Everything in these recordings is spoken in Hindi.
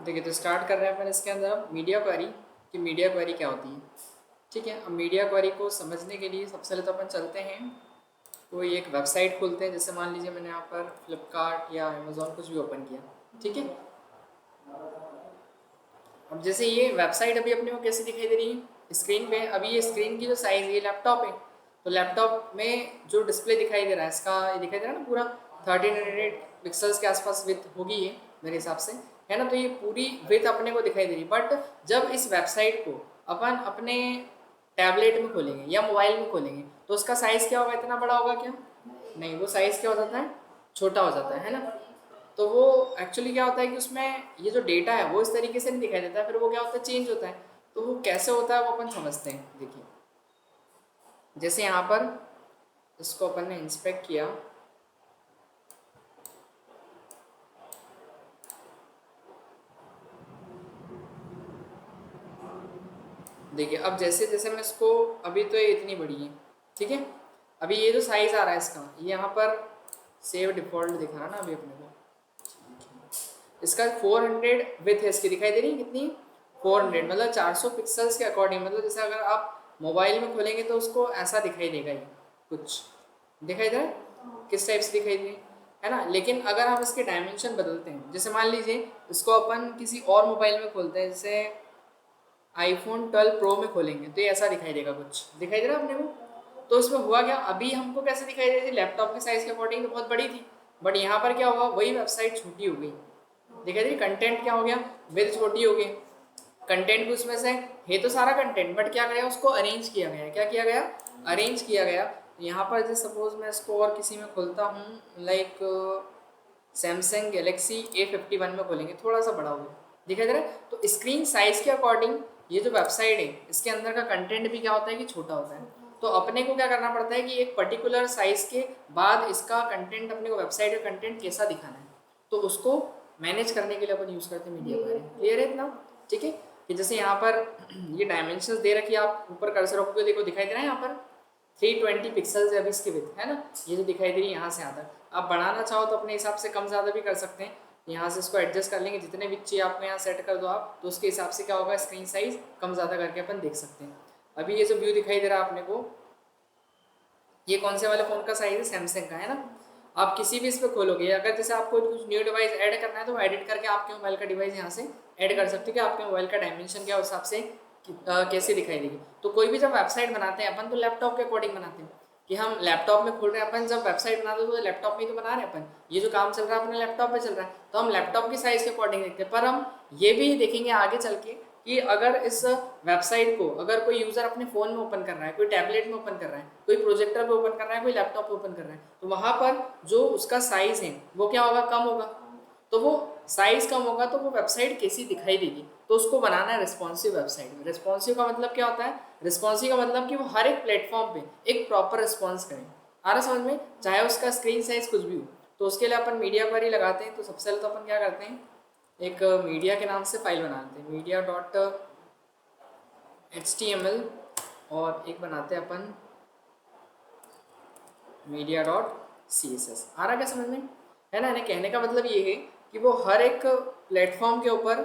देखिए तो स्टार्ट कर रहे हैं अपन इसके अंदर अब मीडिया क्वेरी कि मीडिया क्वेरी क्या होती है। ठीक है, अब मीडिया क्वेरी को समझने के लिए सबसे पहले तो अपन चलते हैं, कोई एक वेबसाइट खोलते हैं। जैसे मान लीजिए मैंने यहाँ पर फ्लिपकार्ट या अमेज़ॉन कुछ भी ओपन किया। ठीक है, अब जैसे ये वेबसाइट अभी अपने को कैसे दिखाई दे रही है स्क्रीन पे। अभी ये स्क्रीन की जो साइज़ है, ये लैपटॉप है, तो लैपटॉप में जो डिस्प्ले दिखाई दे रहा है इसका, ये दिखाई दे रहा है ना पूरा 1300 पिक्सल्स के आसपास विथ होगी ये मेरे हिसाब से, है ना। तो ये पूरी विथ अपने को दिखाई दे रही है। बट जब इस वेबसाइट को अपन अपने टैबलेट में खोलेंगे या मोबाइल में खोलेंगे तो उसका साइज़ क्या होगा, इतना बड़ा होगा क्या? नहीं, वो साइज़ क्या हो जाता है, छोटा हो जाता है ना। तो वो एक्चुअली क्या होता है कि उसमें ये जो डेटा है वो इस तरीके से नहीं दिखाई देता है, फिर वो क्या होता है, चेंज होता है। तो वो कैसे होता है वो अपन समझते हैं। देखिए जैसे यहाँ पर इसको अपन ने इंस्पेक्ट किया, देखिए अब जैसे जैसे मैं इसको, अभी तो ये इतनी बड़ी है, ठीक है। अभी ये जो साइज़ आ रहा है इसका, ये यहाँ पर सेव डिफ़ॉल्ट दिखा रहा ना अभी अपने को, इसका 400 विथ है, इसकी दिखाई दे रही है कितनी, 400, मतलब 400 पिक्सल्स के अकॉर्डिंग। मतलब जैसे अगर आप मोबाइल में खोलेंगे तो उसको ऐसा दिखाई देगा, ये कुछ दिखाई दे रहा है, किस टाइप से दिखाई दे, है ना। लेकिन अगर हम इसके डायमेंशन बदलते हैं, जैसे मान लीजिए इसको अपन किसी और मोबाइल में खोलते हैं, जैसे आईफोन 12 प्रो में खोलेंगे तो ये ऐसा दिखाई देगा, कुछ दिखाई दे रहा है अपने को। तो इसमें हुआ क्या, अभी हमको कैसे दिखाई दे रही थी, लैपटॉप के साइज़ के अकॉर्डिंग तो बहुत बड़ी थी, बट यहाँ पर क्या हुआ, वही वेबसाइट छोटी हो गई। दिखाई दे, कंटेंट क्या हो गया, विद छोटी हो गई। कंटेंट भी उसमें से है तो सारा कंटेंट, बट क्या गया, उसको अरेंज किया गया। क्या किया गया, अरेंज किया गया। यहाँ पर जैसे सपोज मैं इसको और किसी में खोलता हूँ, लाइक सैमसंग गैलेक्सी A51 में खोलेंगे, थोड़ा सा बड़ा होगा, दिखाई दे रहा है। तो स्क्रीन साइज़ के अकॉर्डिंग ये जो वेबसाइट है इसके अंदर का कंटेंट भी क्या होता है कि छोटा होता है। तो अपने को क्या करना पड़ता है कि एक पर्टिकुलर साइज़ के बाद इसका कंटेंट, अपने को वेबसाइट का कंटेंट कैसा दिखाना है, तो उसको मैनेज करने के लिए अपन यूज़ करते हैं मीडिया क्वेरी। क्लियर है इतना? ठीक है, कि जैसे यहाँ पर ये डायमेंशंस दे रखी है, आप ऊपर कर्सर रखोगे, देखो दिखाई दे रहा है यहाँ पर 320 पिक्सल्स है अभी इसकी विड्थ, है ना। ये जो दिखाई दे रही है यहाँ से यहाँ तक। आप बढ़ाना चाहो तो अपने हिसाब से कम ज़्यादा भी कर सकते हैं, यहाँ से इसको एडजस्ट कर लेंगे, जितने भी चाहिए आपको यहाँ सेट कर दो आप, तो उसके हिसाब से क्या होगा, स्क्रीन साइज कम ज़्यादा करके अपन देख सकते हैं। अभी ये जो व्यू दिखाई दे रहा है अपने को, ये कौन से वाले फ़ोन का साइज़ है, सैमसंग का, है ना। आप किसी भी इस पर खोलोगे, अगर जैसे आपको कुछ न्यू डिवाइस ऐड करना है तो एडिट करके आपके मोबाइल का डिवाइस यहाँ से ऐड कर सकते हो कि आपके मोबाइल का डायमेंशन क्या उस हिसाब से कैसे दिखाई देगी। तो कोई भी जब वेबसाइट बनाते हैं अपन तो लैपटॉप के अकॉर्डिंग बनाते हैं, कि हम लैपटॉप में खोल रहे हैं अपन, जब वेबसाइट बनाते हैं तो लैपटॉप में ही तो बना रहे हैं अपन, ये जो काम चल रहा है अपने लैपटॉप पे चल रहा है, तो हम लैपटॉप की साइज़ के अकॉर्डिंग देखते हैं। पर हम ये भी देखेंगे आगे चल के कि अगर इस वेबसाइट को अगर कोई यूज़र अपने फ़ोन में ओपन कर रहा है, कोई टैबलेट में ओपन कर रहा है, कोई प्रोजेक्टर पे ओपन कर रहा है, कोई लैपटॉप पे ओपन कर रहा है, तो वहाँ पर जो उसका साइज़ है वो क्या होगा, कम होगा। तो वो साइज़ कम होगा तो वो वेबसाइट कैसी दिखाई देगी, तो उसको बनाना है रिस्पॉन्सिव वेबसाइट में। रिस्पॉन्सिव का मतलब क्या होता है, रिस्पॉन्सिव का मतलब कि वो हर एक प्लेटफॉर्म पे एक प्रॉपर रिस्पॉन्स करें। आ रहा समझ में, चाहे उसका स्क्रीन साइज कुछ भी हो। तो उसके लिए अपन मीडिया क्वेरी लगाते हैं। तो सबसे पहले तो अपन क्या करते हैं, एक मीडिया के नाम से फाइल बनाते हैं, मीडिया डॉट HTML, और एक बनाते हैं अपन मीडिया डॉट CSS। आ रहा क्या समझ में, है ना। इन्हें कहने का मतलब ये है कि वो हर एक प्लेटफॉर्म के ऊपर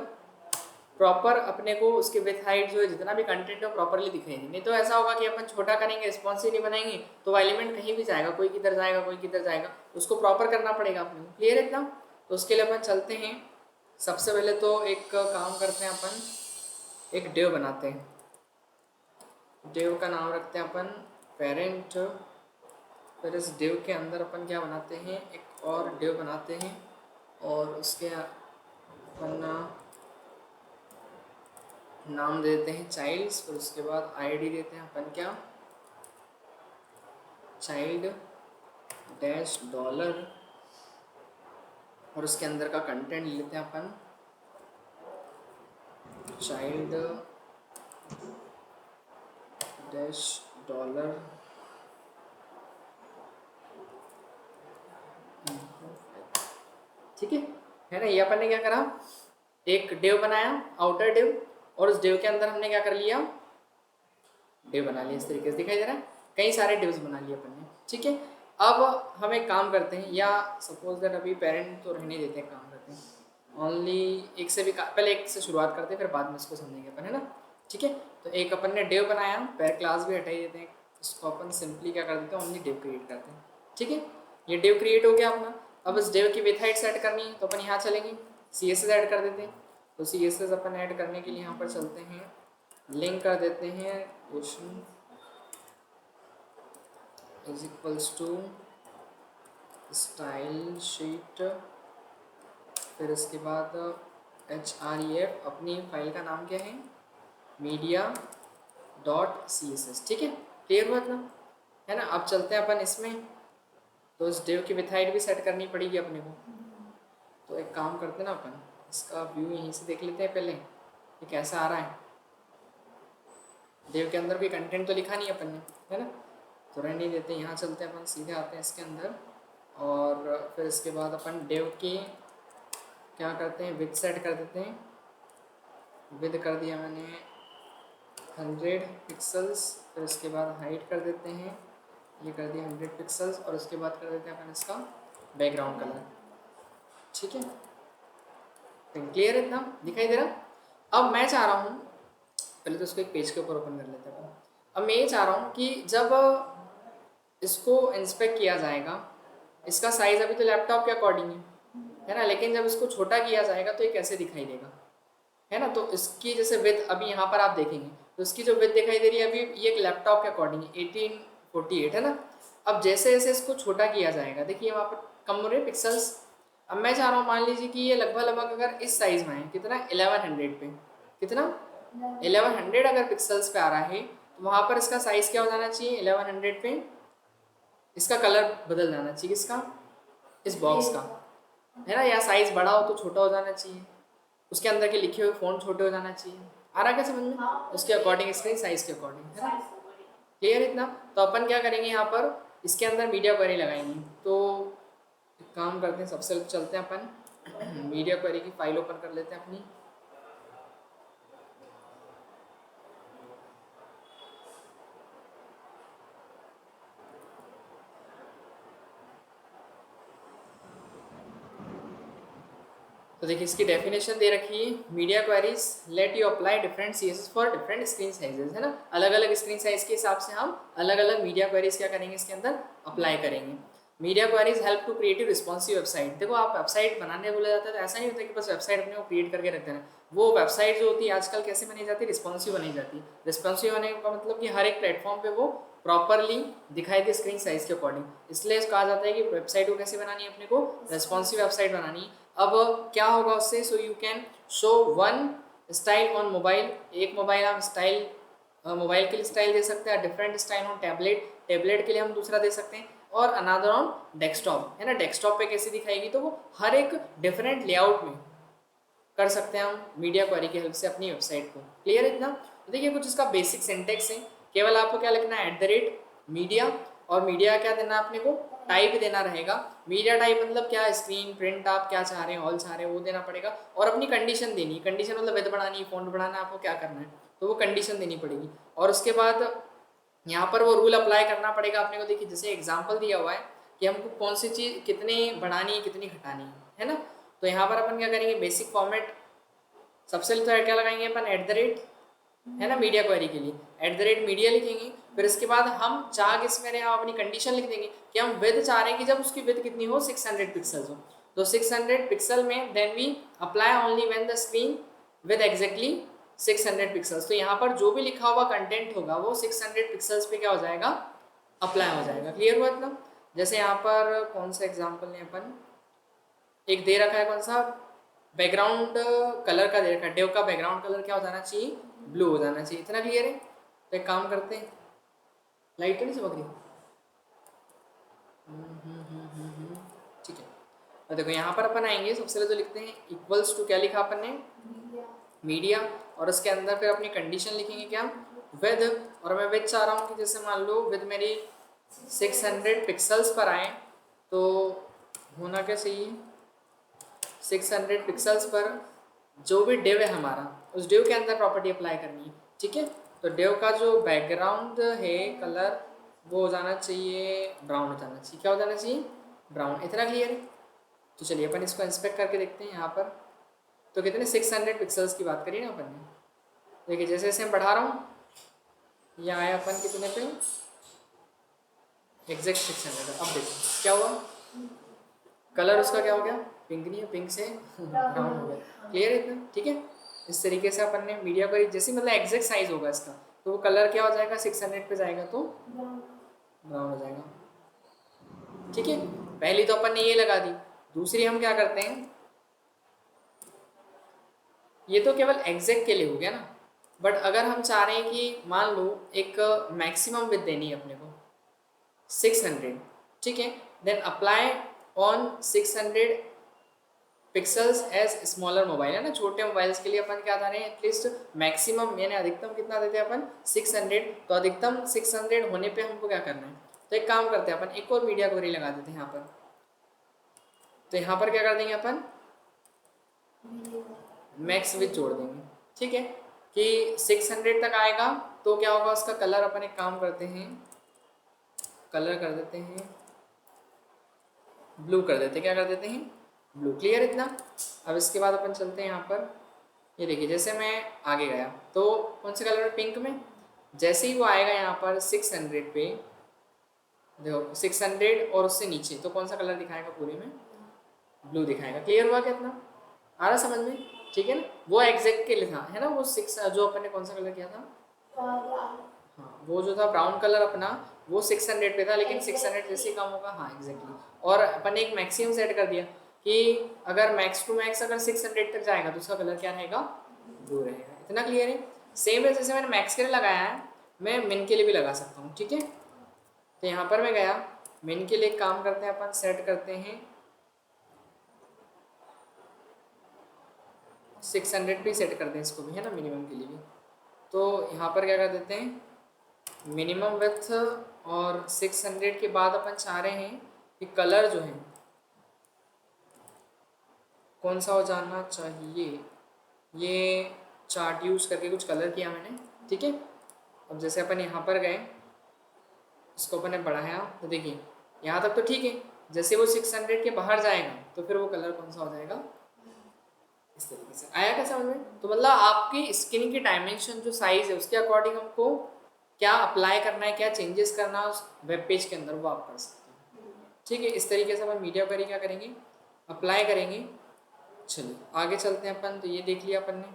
प्रॉपर अपने को उसके विथ हाइट जो है जितना भी कंटेंट है प्रॉपरली दिखाएंगे। नहीं तो ऐसा होगा कि अपन छोटा करेंगे, रिस्पॉन्सिव नहीं बनाएंगे, तो वो एलिमेंट कहीं भी जाएगा, कोई किधर जाएगा कोई किधर जाएगा, उसको प्रॉपर करना पड़ेगा अपने को। क्लियर है इतना? तो उसके लिए अपन चलते हैं, सबसे पहले तो एक काम करते हैं अपन, एक डिव बनाते हैं। डिव का नाम रखते हैं अपन पेरेंट। फिर इस डिव के अंदर अपन क्या बनाते हैं, एक और डिव बनाते हैं, और उसके अपन नाम देते हैं चाइल्ड्स। फिर उसके बाद आईडी देते हैं अपन क्या, चाइल्ड डैश डॉलर, और उसके अंदर का कंटेंट लेते हैं अपन चाइल्ड डैश डॉलर। ठीक है ना। ये अपन ने क्या करा, एक डिव बनाया, आउटर डिव, और उस डिव के अंदर हमने क्या कर लिया, डिव बना लिया। इस तरीके से दिखाई दे रहा है, कई सारे डिव्स बना लिए अपन ने। ठीक है, अब हम एक काम करते हैं, या सपोज दैट अभी पेरेंट तो रहने देते हैं, काम करते हैं, ओनली एक से भी पहले एक से शुरुआत करते हैं, फिर बाद में इसको समझेंगे अपन, है ना। ठीक है, तो एक अपन ने डिव बनाया, पैर क्लास भी हटा ही देते हैं, इसको अपन सिंपली क्या कर देते हैं, ओनली डिव क्रिएट करते हैं। ठीक है, ये डिव क्रिएट हो गया अपना। अब इस डिव की विथ हाइट सेट करनी है, तो अपन यहाँ चलेंगे, CSS ऐड कर देते हैं। तो CSS अपन ऐड करने के लिए यहाँ पर चलते हैं, लिंक कर देते हैं question is equals to style sheet, फिर इसके बाद HREF, अपनी फाइल का नाम क्या है, media.css। ठीक है, क्लियर हुआ इतना, है ना। अब चलते हैं अपन इसमें, तो इस डिव की विथ हाइट भी सेट करनी पड़ेगी अपने को। तो एक काम करते हैं ना, अपन इसका व्यू यहीं से देख लेते हैं पहले, ये कैसा आ रहा है। डिव के अंदर कोई कंटेंट तो लिखा नहीं अपन ने, है ना, तो रहने नहीं देते, यहाँ चलते हैं अपन, सीधे आते हैं इसके अंदर, और फिर इसके बाद अपन डिव की क्या करते हैं, विथ सेट कर देते हैं। विथ कर दिया मैंने 100 पिक्सल्स, फिर इसके बाद हाइट कर देते हैं, ये कर दिया 100 पिक्सल्स, और उसके बाद कर देते हैं अपन इसका बैकग्राउंड कलर। ठीक है, क्लियर है, इतना दिखाई दे रहा। अब मैं चाह रहा हूँ, पहले तो इसको एक पेज के ऊपर ओपन कर लेते हैं। अब मैं ये चाह रहा हूँ कि जब इसको इंस्पेक्ट किया जाएगा, इसका साइज़ अभी तो लैपटॉप के अकॉर्डिंग है ना, लेकिन जब इसको छोटा किया जाएगा तो ये कैसे दिखाई देगा, है ना। तो इसकी जैसे विथ अभी यहाँ पर आप देखेंगे, तो इसकी जो विथ दिखाई दे रही है अभी, ये एक लैपटॉप के अकॉर्डिंग 1848 है ना। अब जैसे जैसे इसको छोटा किया जाएगा, देखिए वहाँ पर कम हो रहे पिक्सल्स। अब मैं चाह रहा हूँ, मान लीजिए कि ये लगभग अगर इस साइज़ में है, कितना 1100 पे, कितना 1100 अगर पिक्सल्स पे आ रहा है, तो वहाँ पर इसका साइज़ क्या हो जाना चाहिए, 1100 पे इसका कलर बदल जाना चाहिए, इसका, इस बॉक्स का, है ना, या साइज़ बड़ा हो तो छोटा हो जाना चाहिए, उसके अंदर के लिखे हुए फ़ॉन्ट छोटे हो जाना चाहिए। आ रहा क्या समझ में, उसके अकॉर्डिंग स्क्रीन साइज़ के अकॉर्डिंग, है ना, क्लियर इतना। तो अपन क्या करेंगे, यहाँ पर इसके अंदर मीडिया क्वेरी लगाएंगे। तो एक काम करते हैं, सबसे चलते हैं अपन मीडिया क्वेरी की फाइल ओपन कर लेते हैं अपनी। तो देखिए इसकी डेफिनेशन दे रखी है, media queries let you apply different CSS for different screen sizes, है ना। अलग अलग स्क्रीन साइज के हिसाब से हम अलग अलग मीडिया क्वेरीज क्या करेंगे, इसके अंदर अप्लाई करेंगे। Media queries help to creative responsive website. देखो आप वेबसाइट बनाने बोला जाता है तो ऐसा नहीं होता कि बस वेबसाइट अपने को क्रिएट करके रख देना। वो वेबसाइट जो होती है आजकल कैसे बनी जाती है, रिस्पॉन्सिव बनी जाती है। रिस्पॉन्सिव होने का मतलब कि हर एक प्लेटफॉर्म पे वो प्रॉपरली दिखाई दे स्क्रीन साइज के अकॉर्डिंग, इसलिए कहा जाता है कि वेबसाइट को कैसे बनानी है, अपने को रिस्पॉन्सिव वेबसाइट बनानी है। अब क्या होगा उससे, so you can show one style on mobile, एक मोबाइल हम स्टाइल, मोबाइल के लिए स्टाइल दे सकते हैं, different style on tablet, tablet के लिए हम दूसरा दे सकते हैं, और अनदर ऑन डेस्कटॉप, है ना। डेस्कटॉप पे कैसे दिखाएगी, तो वो हर एक डिफरेंट लेआउट में कर सकते हैं हम मीडिया क्वेरी की हेल्प से अपनी वेबसाइट को। क्लियर है इतना। तो देखिए कुछ इसका बेसिक सिंटेक्स है, केवल आपको क्या लिखना है, @मीडिया, और मीडिया क्या देना है अपने को, टाइप देना रहेगा। मीडिया टाइप मतलब क्या, स्क्रीन प्रिंट आप क्या चाह रहे हैं, ऑल चाह रहे हैं, वो देना पड़ेगा, और अपनी कंडीशन देनी है। कंडीशन मतलब विड्थ बढ़ानी है, फॉन्ट बढ़ाना है, आपको क्या करना है, तो वो कंडीशन देनी पड़ेगी। और उसके बाद यहाँ पर वो रूल अप्लाई करना पड़ेगा अपने को। देखिए जैसे एग्जाम्पल दिया हुआ है कि हमको कौन सी चीज़ कितनी बढ़ानी है, कितनी घटानी है ना। तो यहाँ पर अपन क्या करेंगे, बेसिक फॉर्मेट सबसे पहले तो क्या लगाएंगे अपन, है ना, मीडिया क्वेरी के लिए @मीडिया लिखेंगे। फिर इसके बाद हम चाह किसमें रहे, हम अपनी कंडीशन लिख देंगे कि हम विड्थ चाह रहे हैं कि जब उसकी विड्थ कितनी हो, 600 पिक्सल्स हो। तो 600 पिक्सल में then we apply only when the screen with exactly 600 pixels. तो यहाँ पर जो भी लिखा हुआ कंटेंट होगा वो 600 पिक्सल्स पे क्या हो जाएगा, अप्लाई हो जाएगा। क्लियर हुआ इतना। जैसे यहाँ पर कौन सा एग्जाम्पल ने अपन एक दे रखा है, कौन सा, बैकग्राउंड कलर का दे रखा है, डेव का बैकग्राउंड कलर क्या हो जाना चाहिए, ब्लू हो जाना चाहिए। इतना क्लियर है। तो एक काम करते हैं, लाइट तो नहीं चमक रही, ठीक है। और देखो यहाँ पर अपन आएंगे, सबसे पहले तो लिखते हैं इक्वल्स टू, क्या लिखा अपन ने, मीडिया, और उसके अंदर फिर अपनी कंडीशन लिखेंगे क्या, विद, और मैं विद चाह रहा हूँ कि जैसे मान लो विद मेरी 600 पिक्सल्स पर आए, तो होना क्या चाहिए, 600 पिक्सल्स पर जो भी डिव है हमारा, उस डिव के अंदर प्रॉपर्टी अप्लाई करनी है। ठीक है, तो डिव का जो बैकग्राउंड है कलर, वो हो जाना चाहिए ब्राउन, हो जाना चाहिए, क्या हो जाना चाहिए, ब्राउन। इतना क्लियर है। तो चलिए अपन इसको इंस्पेक्ट करके देखते हैं यहाँ पर। तो कितने 600 पिक्सल्स की बात करी ना अपन ने। देखिए जैसे जैसे मैं बढ़ा रहा हूँ, ये आया अपन कितने पे, एग्जैक्ट 600। अब देखो क्या हुआ, कलर उसका क्या हो गया, पिंक नहीं है, पिंक से ब्राउन हो गया। क्लियर है इतना, ठीक है। इस तरीके से अपन ने मीडिया पर जैसे मतलब एग्जैक्ट साइज होगा इसका, तो वो कलर क्या हो जाएगा, 600 पे जाएगा तो ब्राउन हो जाएगा। ठीक है, पहली तो अपन ने ये लगा दी। दूसरी हम क्या करते हैं, ये तो केवल एग्जैक्ट के लिए हो गया ना, बट अगर हम चाह रहे हैं कि मान लो एक मैक्सिमम विद देनी है अपने को 600, ठीक है, then apply on 600 pixels as smaller mobile, है ना, छोटे मोबाइल्स के लिए अपन क्या था रहे हैं, एटलीस्ट मैक्सिमम यानी अधिकतम कितना देते हैं अपन 600, तो अधिकतम 600 होने पे हमको क्या करना है, तो एक काम करते हैं अपन, एक और मीडिया क्वेरी लगा देते हैं यहाँ पर। तो यहाँ पर क्या कर देंगे अपन, मैक्स विथ जोड़ देंगे, ठीक है, कि 600 तक आएगा तो क्या होगा उसका कलर, अपन एक काम करते हैं, कलर कर देते हैं ब्लू, कर देते हैं, क्या कर देते हैं ब्लू। क्लियर इतना। अब इसके बाद अपन चलते हैं यहाँ पर, ये देखिए जैसे मैं आगे गया तो कौन से कलर में, पिंक में। जैसे ही वो आएगा यहाँ पर 600 पे, देखो 600 और उससे नीचे तो कौन सा कलर दिखाएगा पूरे में, ब्लू दिखाएगा। क्लियर हुआ कितना, आ रहा समझ में, ठीक है ना। वो एग्जैक्ट के लिए था, है ना, वो 6 जो अपन ने कौन सा कलर किया था, हाँ वो जो था ब्राउन कलर अपना, वो 600 पे था, लेकिन 600 जैसे ही कम होगा, हाँ एग्जैक्टली। और अपन ने एक मैक्सिमम सेट कर दिया कि अगर मैक्स टू मैक्स अगर 600 तक जाएगा तो उसका कलर क्या रहेगा, ब्लू रहेगा। इतना क्लियर है। सेम है जैसे मैंने मैक्स के लिए लगाया है, मैं मिन के लिए भी लगा सकता हूँ, ठीक है। तो यहाँ पर मैं गया, मिन के लिए काम करते हैं अपन, सेट करते हैं 600 पे सेट करते हैं इसको भी, है ना, मिनिमम के लिए भी। तो यहाँ पर क्या कर देते हैं, मिनिमम विथ, और 600 के बाद अपन चाह रहे हैं कि कलर जो है कौन सा हो जाना चाहिए, ये चार्ट यूज़ करके कुछ कलर किया मैंने, ठीक है। अब जैसे अपन यहाँ पर गए, इसको अपन ने बढ़ाया, तो देखिए यहाँ तक तो ठीक है, जैसे वो 600 के बाहर जाएगा तो फिर वो कलर कौन सा हो जाएगा, इस तरीके से। आया क्या समझ में। तो मतलब आपकी स्किन की डायमेंशन जो साइज है उसके अकॉर्डिंग हमको क्या अप्लाई करना है, क्या चेंजेस करना है उस वेब पेज के अंदर, वो आप कर सकते हैं, ठीक है। इस तरीके से अपन मीडिया क्वेरी क्या करेंगे, अप्लाई करेंगे। चलिए आगे चलते हैं अपन, तो ये देख लिया अपन ने।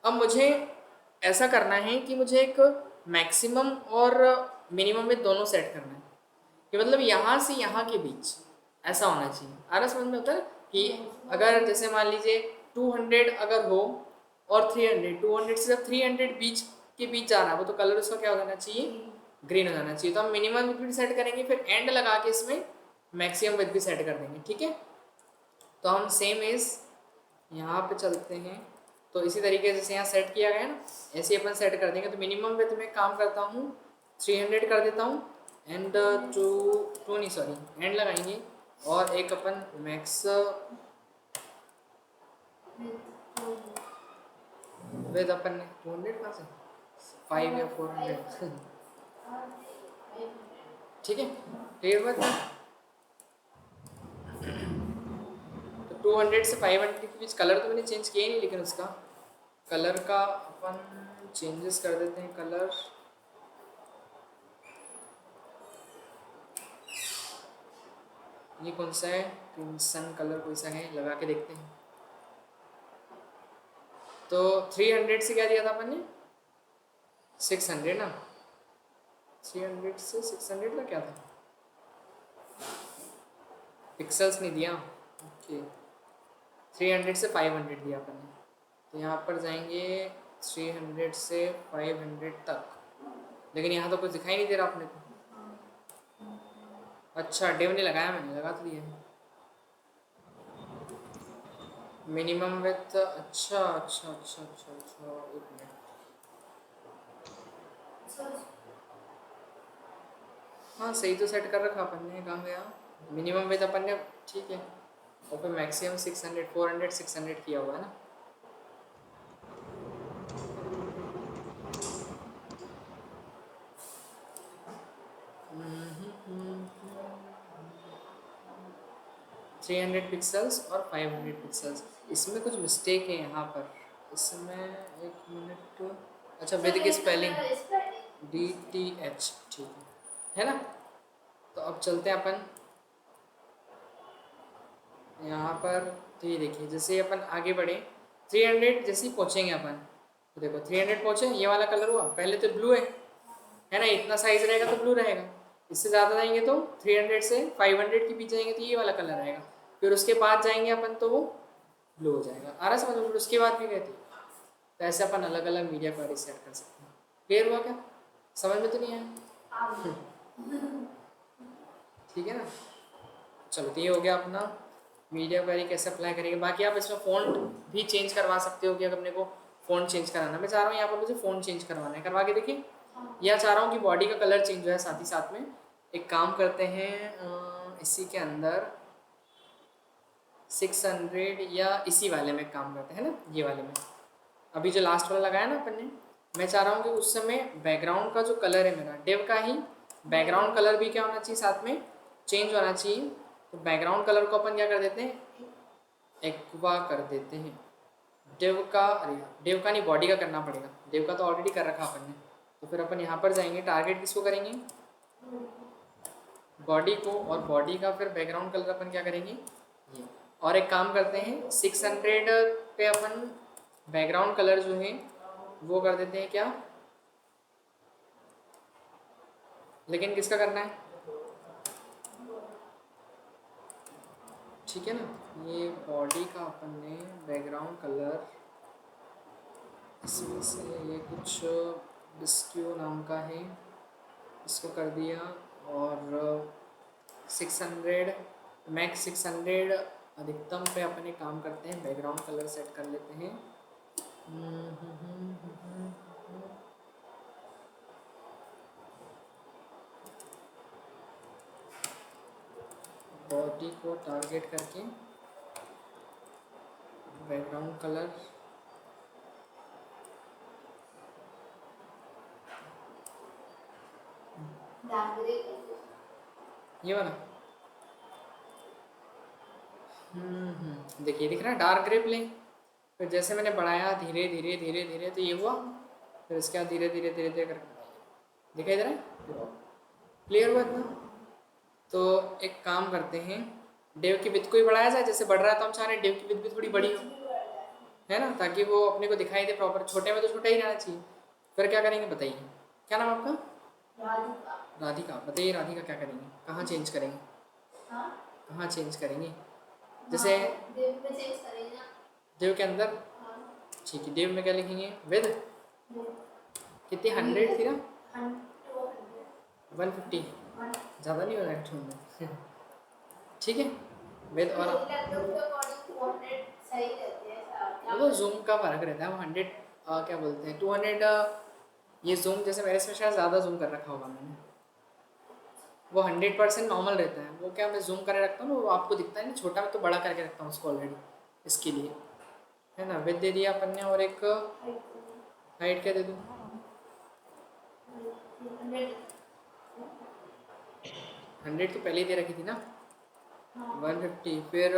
अब मुझे ऐसा करना है कि मुझे एक मैक्सिमम और मिनिमम में दोनों सेट करना है, कि मतलब यहाँ से यहाँ के बीच ऐसा होना चाहिए। आ रहा समझ में होता है कि अगर जैसे मान लीजिए 200 अगर हो और 300, 200 से जब 300 बीच के बीच जा रहा है वो, तो कलर उसका क्या हो जाना चाहिए, ग्रीन हो जाना चाहिए। तो हम मिनिमम विथ भी सेट करेंगे, फिर एंड लगा के इसमें मैक्सिमम विथ भी सेट कर देंगे, ठीक है। तो हम सेम इज यहाँ पे चलते हैं, तो इसी तरीके से यहाँ सेट किया गया ना, ऐसे ही अपन सेट कर देंगे। तो मिनिमम विथ में काम करता हूँ 300 कर देता हूँ, एंड टू नहीं सॉरी एंड लगाएंगे, और एक अपन मैक्स विद अपन ने 200 कहाँ से 5 या 400 ठीक है। क्लियर बात। तो 200 से 500 के बीच कलर तो मैंने चेंज किया ही नहीं, लेकिन उसका कलर का अपन चेंजेस कर देते हैं। कलर ये कौन सा है, क्रिम्सन कलर कोई सा है, लगा के देखते हैं। तो 300 से क्या दिया था अपन ने, 600 ना, 300 से 600 का क्या था, पिक्सल्स नहीं दिया, ओके। 300 से 500 दिया अपन ने, तो यहाँ पर जाएंगे 300 से 500 तक, लेकिन यहाँ तो कुछ दिखाई नहीं दे रहा अपने को। अच्छा डिव नहीं लगाया मैंने, लगा तो दिया है मिनिमम विथ। अच्छा अच्छा अच्छा अच्छा अच्छा, एक मिनट, हाँ सही तो सेट कर रखा अपन ने, कहाँ गया मिनिमम विथ अपन ने, ठीक है। और फिर मैक्सिमम 600, 400 600 किया हुआ है ना। 300 पिक्सल्स और 500 पिक्सल्स। इसमें कुछ मिस्टेक है यहाँ पर, इसमें एक मिनट। अच्छा विद की स्पेलिंग DTH, ठीक है ना। तो अब चलते हैं अपन यहाँ पर। तो ये देखिए जैसे अपन आगे बढ़े 300 जैसे ही पहुँचेंगे अपन, तो देखो 300 पहुँचे, ये वाला कलर हुआ, पहले तो ब्लू है ना, इतना साइज रहेगा तो ब्लू रहेगा। इससे ज़्यादा जाएंगे तो 300 से 500 के बीच जाएंगे तो ये वाला कलर रहेगा। फिर उसके बाद जाएंगे अपन तो वो ब्लू हो जाएगा। आ रहा समझ में? फिर उसके बाद भी कहती है, तो ऐसे अपन अलग अलग मीडिया क्वेरी सेट कर सकते हैं। क्लियर हुआ क्या? समझ में तो नहीं आया? ठीक है ना। चलो तो ये हो गया अपना मीडिया क्वेरी कैसे अप्लाई करेंगे। बाकी आप इसमें फ़ॉन्ट भी चेंज करवा सकते हो कि अगर अपने को फ़ॉन्ट चेंज कराना, मैं चाह रहा हूँ यहाँ पर मुझे फ़ॉन्ट चेंज करवाना है, करवा के देखिए। या चाह रहा हूँ कि बॉडी का कलर चेंज हो है साथ ही साथ में। एक काम करते हैं इसी के अंदर 600 या इसी वाले में काम करते हैं ना, ये वाले में अभी जो लास्ट वाला लगाया ना अपन ने। मैं चाह रहा हूँ कि उस समय बैकग्राउंड का जो कलर है मेरा डिव का ही बैकग्राउंड कलर भी क्या होना चाहिए, साथ में चेंज होना चाहिए। तो बैकग्राउंड कलर को अपन क्या कर देते हैं, एक्वा कर देते हैं। डिव का, अरे डिव का नहीं बॉडी का करना पड़ेगा, डिव का तो ऑलरेडी कर रखा अपन ने। तो फिर अपन यहाँ पर जाएंगे, टारगेट किसको करेंगे, बॉडी को, और बॉडी का फिर बैकग्राउंड कलर अपन क्या करेंगे ये। और एक काम करते हैं 600 पे अपन बैकग्राउंड कलर जो है वो कर देते हैं क्या, लेकिन किसका करना है, ठीक है ना। ये बॉडी का अपन ने बैकग्राउंड कलर इसमें से ये कुछ डिस्क्यू नाम का है, इसको कर दिया। और 600 मैक्स 600 अधिकतम पे अपने काम करते हैं, बैकग्राउंड कलर सेट कर लेते हैं। बॉडी को टारगेट करके बैकग्राउंड कलर ये वाला देखिए दिख रहा है डार्क ग्रे प्ले। फिर जैसे मैंने बढ़ाया धीरे धीरे धीरे धीरे तो ये हुआ, फिर इसके बाद धीरे धीरे धीरे धीरे करके दिखाई दे रहा है, क्लियर हुआ इतना। तो एक काम करते हैं, डेव की विड्थ को ही बढ़ाया जाए, जैसे बढ़ रहा है तो हम चाह रहे हैं डेव की विड्थ भी थोड़ी बड़ी हो, है ना, ताकि वो अपने को दिखाई दे प्रॉपर। छोटे में तो छोटा ही रहना चाहिए। फिर क्या करेंगे बताइए, क्या नाम आपका? राधिका। बताइए राधिका क्या करेंगे, कहाँ चेंज करेंगे, कहाँ चेंज करेंगे? जैसे देव के अंदर, ठीक है, देव में क्या लिखेंगे, विद कितनी 100 थी ना, 150, ज़्यादा नहीं हो रहा है ठीक है विद। और वो जूम का फ़र्क रहता है, वो 100 क्या बोलते हैं 200, ये जूम जैसे मेरे इसमें शायद ज़्यादा जूम कर रखा होगा मैंने, वो 100% नॉर्मल रहता है। वो क्या मैं जूम करके रखता हूँ ना, वो आपको दिखता है ना छोटा, मैं तो बड़ा करके रखता हूँ उसको ऑलरेडी इसके लिए, है ना। विद दे दिया अपन ने, और एक हाइट क्या दे दूँ, 100 तो पहले ही दे रखी थी ना, 150। फिर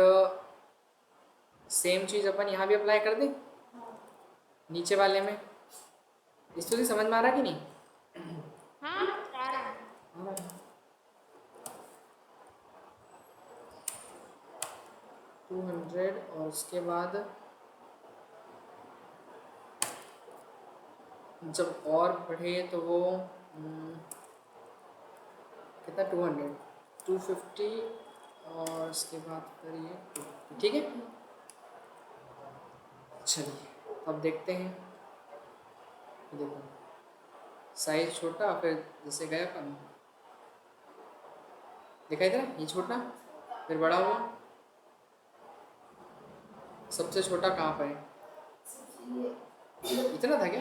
सेम चीज़ अपन यहाँ भी अप्लाई कर दें नीचे वाले में। इस तो समझ में आ रहा कि नहीं? हाँ आ रहा है। 200 और उसके बाद जब और बढ़े तो वो कितना 200 250 और उसके बाद फिर ये 250, ठीक है। चलिए अब देखते हैं, देखो साइज छोटा, फिर जैसे गया अपन दिखाई दे रहा ये छोटा, फिर बड़ा हुआ, सबसे छोटा कहाँ पर है, इतना था क्या?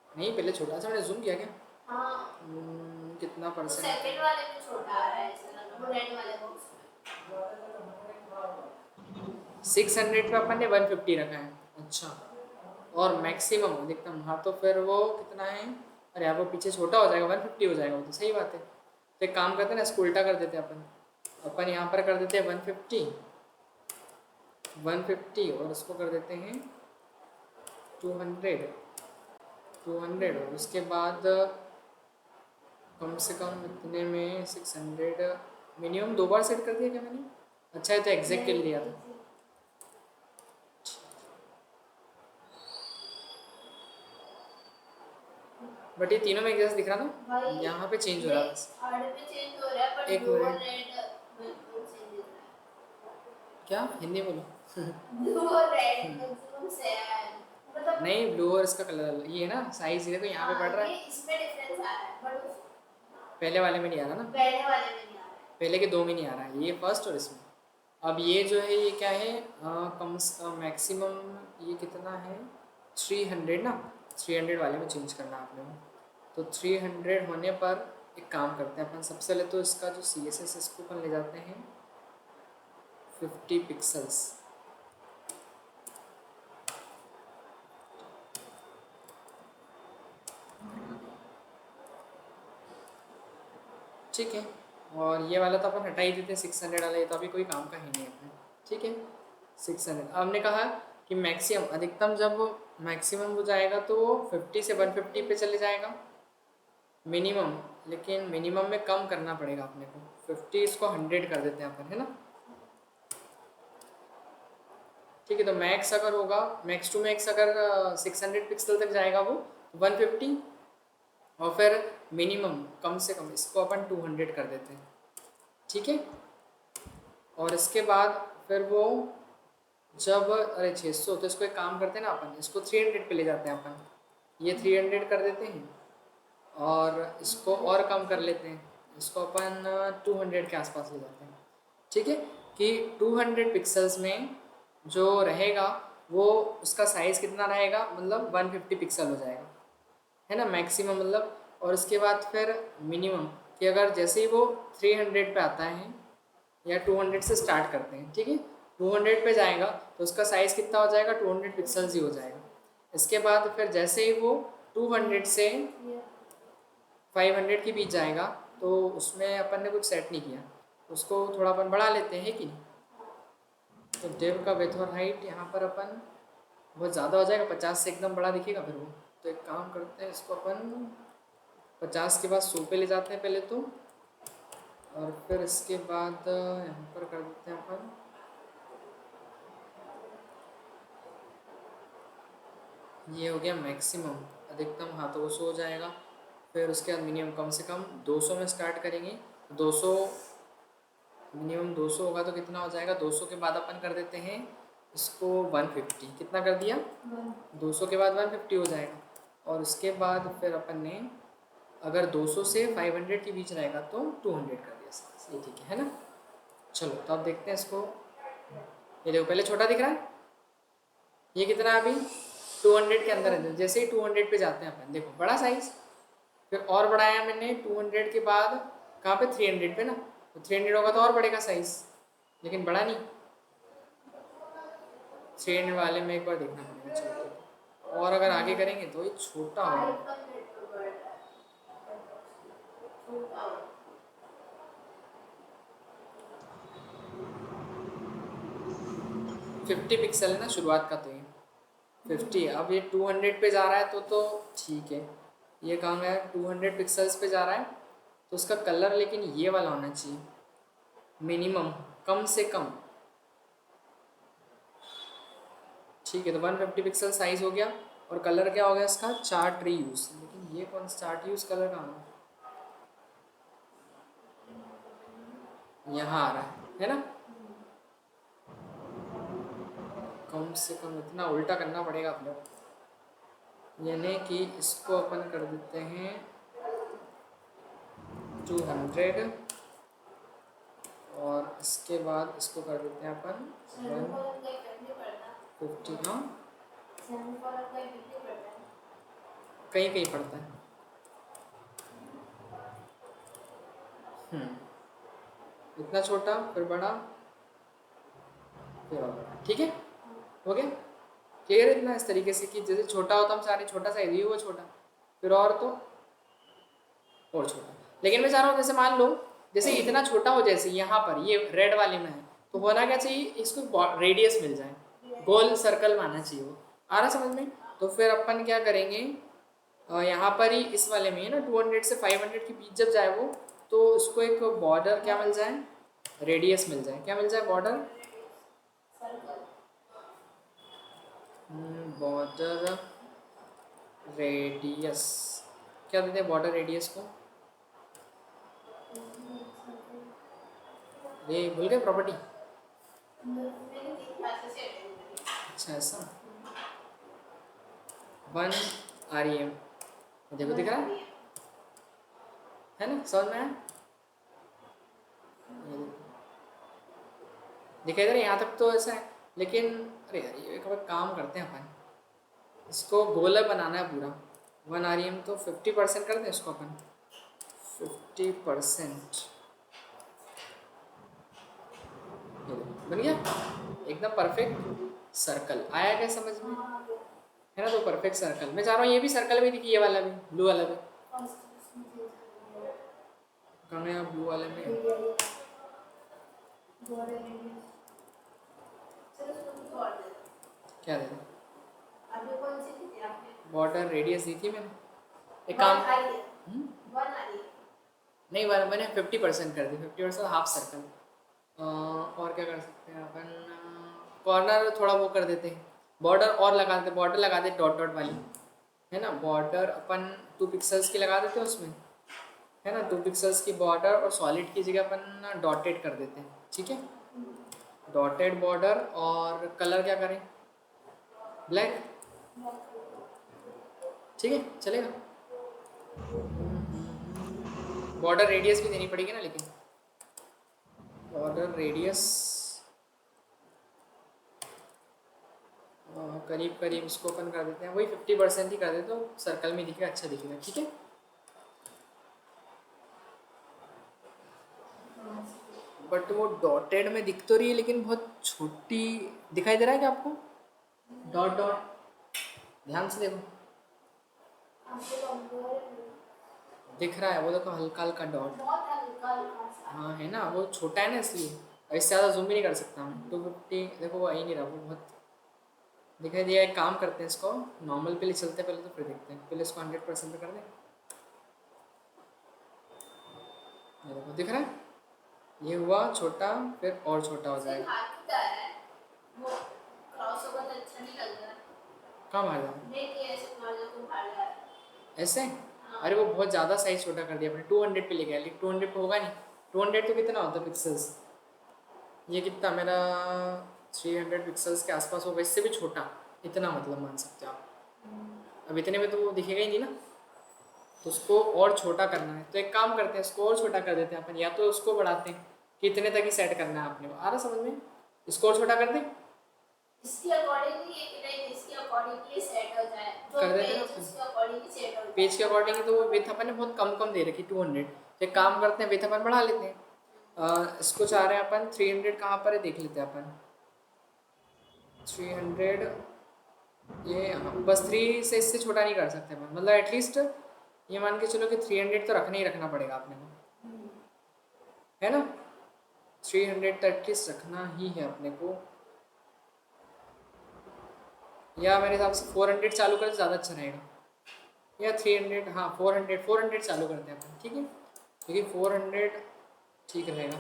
नहीं पहले छोटा, अच्छा मैंने जूम किया क्या? कितना परसेंट? सेकंड वाले में छोटा आ रहा है, वो रेड वाले बॉक्स में 600 पे अपन ने 150 रखा है, अच्छा, और मैक्सिमम अधिकतम, हाँ तो फिर वो कितना है, अरे यार वो पीछे छोटा हो जाएगा, 150 हो जाएगा वो तो, सही बात है। तो एक काम करते हैं ना, इसको उल्टा कर देते हैं अपन यहाँ पर कर देते हैं 150 150 और इसको कर देते हैं 200 और उसके बाद कम से कम इतने में 600 मिनिमम 2 बार सेट कर दिया क्या मैंने? अच्छा है तो एग्जैक्ट कर लिया था। बट ये तीनों में एक जैसा दिख रहा था, भाई यहाँ पे चेंज हो रहा है बस। आर्ट में चेंज हो रहा है पर एक ब्लू और मिनट, रेड बिल्कुल चेंज हो रहा क्या हिंदी बोलो? है। ब्लू और रेड मैक्सिमम सेम मतलब नहीं, ब्लू और इसका कलर ये है ना, साइज देखो यहाँ पे पड़ रहा ये है, इसमें डिफरेंस आ रहा है बट पहले वाले में नहीं आ रहा ना, पहले वाले में नहीं आ रहा है। पहले के 2 में नहीं आ रहा है, ये फर्स्ट और इसमें। अब ये जो है ये क्या है, कम मैक्सिमम ये कितना है 300 ना, 300 वाले में चेंज करना है आपने को। तो 300 होने पर एक काम करते हैं अपन, सबसे पहले तो इसका जो CSS इसको अपन ले जाते हैं 50 पिक्सल्स। ठीक है, और ये वाला तो अपन हटा ही देते हैं 600 वाला, ये तो अभी कोई काम का ही नहीं है अपने। ठीक है 600। अब हमने कहा कि मैक्सिमम अधिकतम जब मैक्सिमम हो जाएगा तो 50 से 150 पे चले जाएगा मिनिमम, लेकिन मिनिमम में कम करना पड़ेगा अपने को, 50 इसको 100 कर देते हैं अपन, है ना। ठीक है, तो मैक्स अगर होगा, मैक्स टू मैक्स अगर 600 पिक्सल तक जाएगा वो 150, और फिर मिनिमम कम से कम इसको अपन 200 कर देते हैं। ठीक है, और इसके बाद फिर वो जब अरे 600, तो इसको एक काम करते हैं ना अपन, इसको 300 पे ले जाते हैं अपन, ये 300 कर देते हैं और इसको और कम कर लेते हैं, इसको अपन 200 के आसपास ले जाते हैं। ठीक है, कि 200 पिक्सल्स में जो रहेगा वो उसका साइज़ कितना रहेगा, मतलब 150 पिक्सल हो जाएगा, है ना, मैक्सिमम मतलब। और उसके बाद फिर मिनिमम कि अगर जैसे ही वो 300 पे आता है या 200 से स्टार्ट करते हैं, ठीक है, 200 पे जाएगा तो उसका साइज़ कितना हो जाएगा, 200 पिक्सल्स ही हो जाएगा। इसके बाद फिर जैसे ही वो 200 से 500 के बीच जाएगा तो उसमें अपन ने कुछ सेट नहीं किया, उसको थोड़ा अपन बढ़ा लेते हैं कि नहीं। तो डेव का विड्थ और हाइट यहाँ पर अपन बहुत ज़्यादा हो जाएगा, 50 से एकदम बड़ा दिखेगा फिर वो। तो एक काम करते हैं, इसको अपन 50 के बाद 100 पे ले जाते हैं पहले तो, और फिर इसके बाद यहाँ पर कर देते हैं अपन ये हो गया मैक्सिमम, अधिकतम हाँ तो वो 100 हो जाएगा। फिर उसके बाद मिनिमम कम से कम 200 में स्टार्ट करेंगे, 200 मिनिमम 200 होगा तो कितना हो जाएगा, 200 के बाद अपन कर देते हैं इसको 150, कितना कर दिया 200 के बाद 150 हो जाएगा। और उसके बाद फिर अपन ने अगर 200 से 500 के बीच रहेगा तो 200 कर दिया, सही ठीक है ना। चलो तो अब देखते हैं इसको, ये देखो पहले छोटा दिख रहा है, ये कितना है अभी 200 के अंदर है, जैसे ही 200 पे जाते हैं अपन देखो बड़ा साइज, फिर और बढ़ाया मैंने 200 के बाद कहाँ पे 300 पे ना, तो 300 होगा तो और बढ़ेगा साइज, लेकिन बड़ा नहीं, 300 वाले में एक बार देखना पड़ेगा। चलो और अगर आगे करेंगे तो ये छोटा होगा, 50 पिक्सल है ना शुरुआत का, तो ये 50, अब ये 200 पे जा रहा है तो ठीक है, ये कहाँ गया 200 पिक्सल्स पे जा रहा है, तो उसका कलर लेकिन ये वाला होना चाहिए मिनिमम, कम से कम। ठीक है, तो 150 पिक्सल साइज हो गया, और कलर क्या हो गया इसका, चार्ट रीयूज, लेकिन ये कौन सा चार्ट यूज कलर कहाँ है, यहाँ आ रहा है ना, कम से कम इतना उल्टा करना पड़ेगा आप लोग, यानी कि इसको अपन कर देते हैं 200, और इसके बाद इसको कर देते हैं अपन 150, हाँ कहीं कहीं पड़ता है। इतना छोटा फिर बड़ा फिर और बड़ा, ठीक है हो गया क्लियर है इतना, इस तरीके से कि जैसे छोटा होता हम सारे छोटा साइज ही हुआ छोटा, फिर और तो और छोटा। लेकिन मैं चाह रहा हूँ जैसे मान लो जैसे इतना छोटा हो, जैसे यहाँ पर ये रेड वाले में है, तो होना क्या चाहिए, इसको रेडियस मिल जाए, गोल सर्कल में आना चाहिए वो। आ रहा समझ में? तो फिर अपन क्या करेंगे, यहाँ पर ही इस वाले में है ना 200 से 500 के बीच जब जाए वो, तो उसको एक बॉर्डर क्या मिल जाए, रेडियस मिल जाए। क्या मिल जाए? Border, circle. Border radius. क्या देते हैं बॉर्डर रेडियस को? ये भूल गए प्रॉपर्टी? मैंने 3 क्लासेस अटेंड करी। अच्छा ऐसा, 1 REM। देखो दिख रहा है ना, समझ में आया? ये देखो, दिखाई दे रहा है यहाँ तक तो ऐसा है, लेकिन अरे यार ये एक बार काम करते हैं अपन, इसको गोला बनाना है पूरा। 1 REM तो 50% कर दें इसको अपन, 50%। बन गया एकदम परफेक्ट सर्कल। आया क्या समझ में? है ना, तो परफेक्ट सर्कल। मैं चाह रहा हूँ ये भी सर्कल भी दिखी, ये वाला भी, ब्लू वाला भी। कहाँ है ब्लू वाले में? क्या दे? अभी कौन सी थी आपने? बॉर्डर रेडियस दी थी मैंने। एक काम, वन आ रही है। नहीं मैंने 50% कर दी, 50% हाफ सर्कल। और क्या कर सकते हैं अपन, कॉर्नर थोड़ा वो कर देते हैं, बॉर्डर और लगा देते, बॉर्डर लगा देते डॉट डॉट वाली, है ना। बॉर्डर अपन 2 पिक्सल्स की लगा देते हैं उसमें, है ना। 2 पिक्सल्स की बॉर्डर, और सॉलिड की जगह अपन डॉटेड कर देते हैं, ठीक है। डॉटेड बॉर्डर, और कलर क्या करें, ब्लैक, ठीक है चलेगा। बॉर्डर रेडियस भी देनी पड़ेगी ना, लेकिन बॉर्डर रेडियस करीब करीब इसको अपन कर देते हैं वही 50% ही कर देते, तो सर्कल में दिखेगा, अच्छा दिखेगा, ठीक है। बट वो डॉटेड में दिख तो रही है, लेकिन बहुत छोटी दिखाई दे रहा है क्या आपको? डॉट डॉट, ध्यान से देखो, दिख रहा है वो, देखो हल्का हल्का डॉट। बहुत हल्का हल्का सा। हाँ है ना, वो छोटा है ना इसलिए, और इससे ज़्यादा जूम भी नहीं कर सकता मैं। 250 देखो वो आ ही नहीं रहा, वो बहुत दिखाई दिया। एक काम करते हैं, इसको नॉर्मल पे ले चलते हैं पहले, तो फिर देखते हैं। पहले इसको 100% पे कर दें। ये देखो दिख रहा है, ये हुआ छोटा, फिर और छोटा हो सिर्फ जाएगा। हाथ की तरह है। वो क्रॉस ओवर तो अच्छा नहीं लग रहा। कहाँ बाहर जाए? देखिए ऐसे मार दो तो बाहर जा रहा है। ऐसे? हाँ। अरे वो बहुत ज़्यादा साइज छोटा कर दिया अपने, 200 पे ले गया, लेकिन 200 पे होगा नहीं। 200 तो कितना होता है पिक्सल्स, ये कितना मेरा 300 पिक्सल्स के आसपास होगा, इससे भी छोटा, इतना मतलब मान सकते हो आप। अब इतने में तो वो दिखेगा ही नहीं ना, तो उसको और छोटा करना है। तो एक काम करते हैं, इसको और छोटा कर देते हैं अपन, या तो उसको बढ़ाते हैं कि इतने तक ही सेट करना है आपने। आ रहा समझ में? इसको और छोटा कर दें, इसके अकॉर्डिंग ये कि नहीं, इसके अकॉर्डिंग ये सेट हो जाए, तो कर देते ना पेज उसके अकॉर्डिंग ही सेट हो जाए। पेज के अकॉर्डिंग। तो वो विथ अपन ने बहुत कम कम दे रखी 200, तो एक काम करते हैं विथ अपन बढ़ा लेते हैं। इसको चाह रहे हैं अपन 300 कहाँ पर है देख लेते हैं अपन। 300 ये, हाँ बस 3 से इससे छोटा नहीं कर सकते अपन, मतलब एटलीस्ट ये मान के चलो कि 300 तो रखना ही रखना पड़ेगा अपने को, है ना। 300 तो एटलीस्ट रखना ही है अपने को, या मेरे हिसाब से 400 चालू करें तो ज़्यादा अच्छा रहेगा, या 300, हाँ 400 चालू करते हैं अपन, ठीक है। क्योंकि 400 ठीक रहेगा।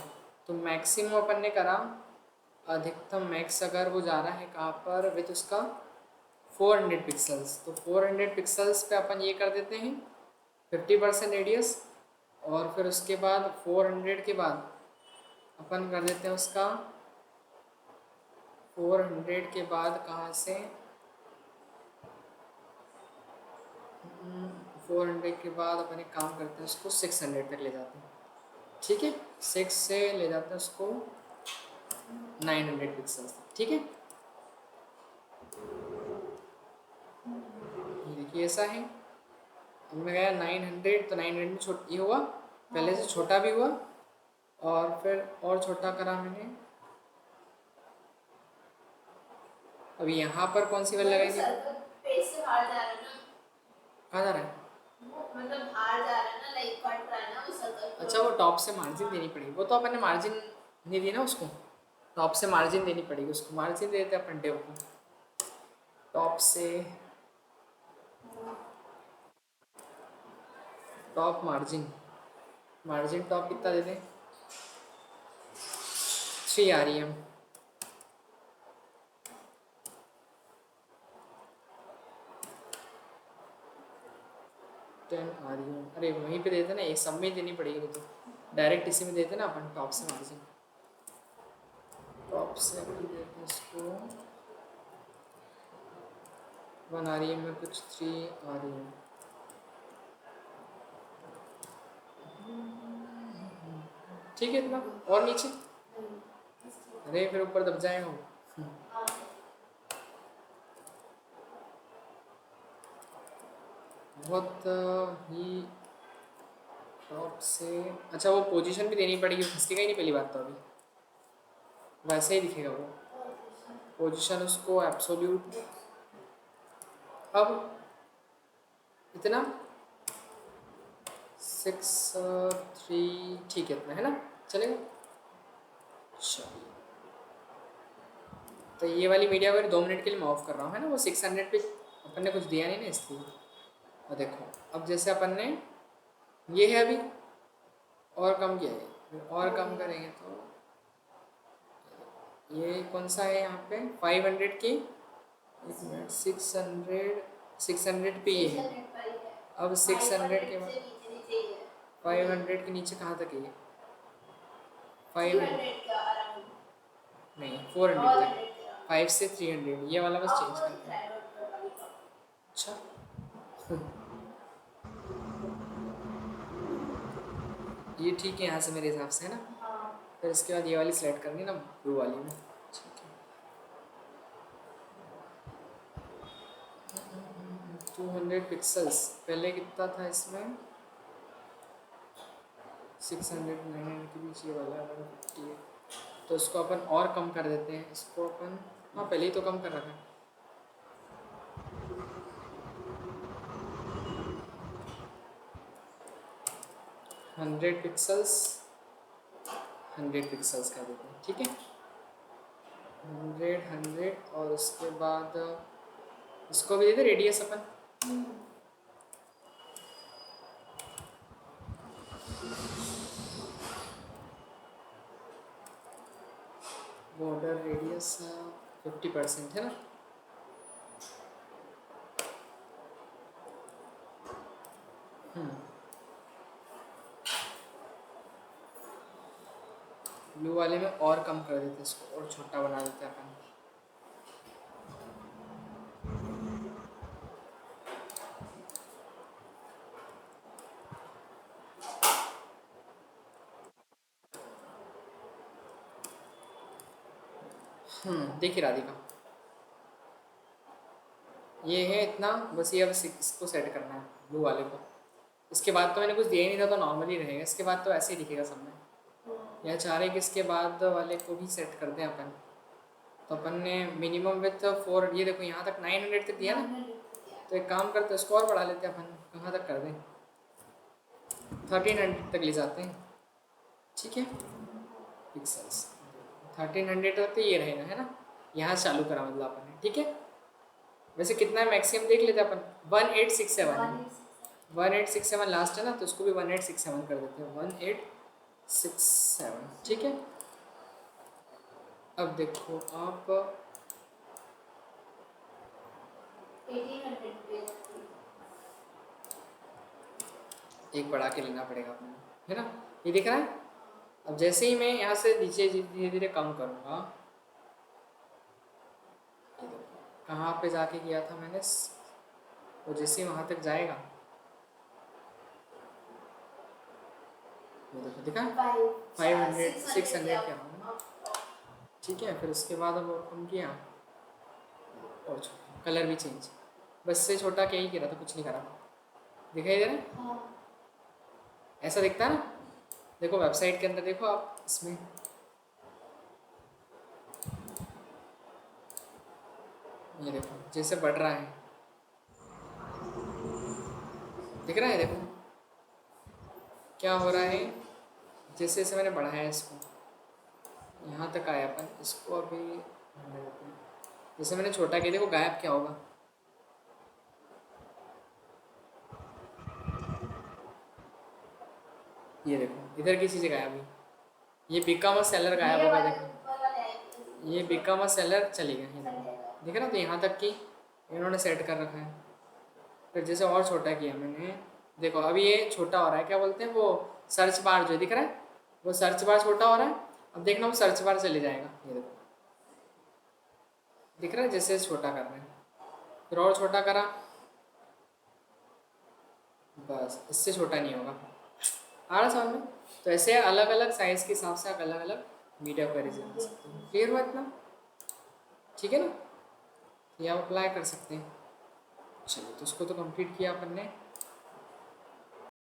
तो मैक्सिमम अपन ने करा, अधिकतम मैक्स अगर वो जा रहा है कहाँ पर, विथ उसका 400 पिक्सल्स, तो 400 पिक्सल्स पे अपन ये कर देते हैं 50% रेडियस। और फिर उसके बाद 400 के बाद अपन कर देते हैं उसका 400 के बाद कहाँ से, 400 के बाद अपन एक काम करते हैं, उसको 600 तक ले जाते हैं, ठीक है। 6 से ले जाते हैं उसको 900 पिक्सल्स, ठीक है। ये देखिए ऐसा है, अब मैं गया 900, तो 900 में छोटी हुआ, पहले से छोटा भी हुआ, और फिर और छोटा करा मैंने। अब यहाँ पर कौन सी वाली लगाएंगे? सर्कल पेज से बाहर जा रहा है ना, कहाँ जा रहा है? वो मतलब बाहर जा रहा है ना, लाइक कट रहा है ना वो सर्कल। अच्छा वो टॉप से मार्जिन देनी पड़ेगी, वो तो अपन ने मार्जिन नहीं दी ना उसको, टॉप से मार्जिन देनी पड़ेगी उसको, मार्जिन दे देते अपन डिव को, टॉप से टॉप मार्जिन, मार्जिन टॉप कितना दे दें, 3 REM, अरे वहीं पे देते ना, एक सब में देनी पड़ेगी, तो डायरेक्ट इसी में देते ना अपन टॉप से मार्जिन, टॉप से अपन देते हैं इसको 1 REM में कुछ 3 REM, ठीक है इतना, और नीचे, अरे फिर ऊपर दब जाएगा वो। बहुत ही टॉप से, अच्छा वो पोजीशन भी देनी पड़ेगी, खसकेगा ही नहीं पहली बात तो, अभी वैसे ही दिखेगा वो पोजीशन उसको एब्सोल्यूट, अब इतना 6 3, ठीक है इतना है ना, चलेगा। चलिए तो ये वाली मीडिया वेयर 2 मिनट के लिए मैं ऑफ कर रहा हूँ, है ना, वो 600 पे अपन ने कुछ दिया नहीं ना इसलिए। और देखो अब जैसे अपन ने ये है अभी और कम किया है, फिर और कम करेंगे तो ये कौन सा है यहाँ पे 500 की, 600 पे ये है, अब 600 के बाद 500 के नीचे कहाँ तक है ये, 500 नहीं 400 तक, 5 से 300 ये वाला बस चेंज करते हैं। अच्छा ये ठीक है यहाँ से मेरे हिसाब से, है ना, फिर इसके बाद ये वाली सेलेक्ट करनी ना ब्लू वाली में, ठीक है। 200 पिक्सल्स पहले कितना था इसमें, 600 900 के बीच ये वाला 150 है, तो इसको अपन और कम कर देते हैं, इसको अपन, हाँ पहले ही तो कम कर रखा है, हंड्रेड पिक्सल्स कर देते हैं, ठीक है 100 और उसके बाद इसको भी देते रेडियस अपन, बॉर्डर रेडियस 50% है ना, ब्लू वाले में और कम कर देते हैं इसको, और छोटा बना देते हैं अपन, देखिए राधिका ये है इतना, बस ये अब इसको सेट करना है ब्लू वाले को, इसके बाद तो मैंने कुछ दिया ही नहीं था तो नॉर्मली रहेगा, इसके बाद तो ऐसे ही दिखेगा सब में, या चाह रहे कि इसके बाद वाले को भी सेट कर दें अपन, तो अपन ने मिनिमम विथ 4, ये देखो यहाँ तक 900 तक दिया ना, तो एक काम करते हैं इसको और बढ़ा लेते हैं अपन, कहाँ तक कर दें 1300 तक ले जाते हैं, ठीक है पिक्सल्स 1300 तक तो ये रहेगा, है ना, यहाँ से चालू करा मतलब अपन ने, ठीक है। वैसे कितना मैक्सिमम देख लेते हैं अपन, 1867 लास्ट है ना, तो उसको भी 1867 कर देते हैं, 1867, ठीक है। अब देखो आप 1800 एक बढ़ा के लेना पड़ेगा अपने, है ना, ये दिख रहा है। अब जैसे ही मैं यहाँ से नीचे धीरे धीरे कम करूँगा, कहाँ पे जाके किया था मैंने, वो जैसे ही वहाँ तक जाएगा, ये देखो दिखा 500 600 क्या होगा, ठीक है। फिर उसके बाद अब और कम किया, और कलर भी चेंज, बस से छोटा क्या ही करा था, कुछ नहीं करा, दिखाई दे रहा है, ऐसा दिखता है ना, देखो वेबसाइट के अंदर देखो आप, इसमें ये देखो जैसे बढ़ रहा है, दिख रहा है, देखो क्या हो रहा है, जैसे जैसे मैंने बढ़ाया इसको, यहाँ तक आया अपन, इसको अभी रहने देते हैं। जैसे मैंने छोटा किया, देखो गायब क्या होगा, ये देखो इधर की चीज़ें गायब हुई, ये बिकम अ सेलर गायब ये होगा, वाला देखो ऊपर वाला है ये बिकम अ सेलर चली गई, ये देखो देख रहे हो, तो यहाँ तक की इन्होंने सेट कर रखा है। फिर जैसे और छोटा किया मैंने, देखो अभी ये छोटा हो रहा है, क्या बोलते हैं वो, सर्च बार जो दिख रहा है, वो सर्च बार छोटा हो रहा है। अब देखना वो सर्च बार चले जाएगा, ये देखो दिख रहा है, जैसे छोटा कर रहे हैं, फिर और छोटा करा, बस इससे छोटा नहीं होगा। आ रहा समझ में? तो ऐसे अलग अलग साइज़ के हिसाब से आप अलग अलग मीडिया क्वेरीज बना सकते हैं। क्लियर हुआ इतना? ठीक है ना, ये आप अप्लाई कर सकते हैं। चलो तो उसको तो कंप्लीट किया अपन ने।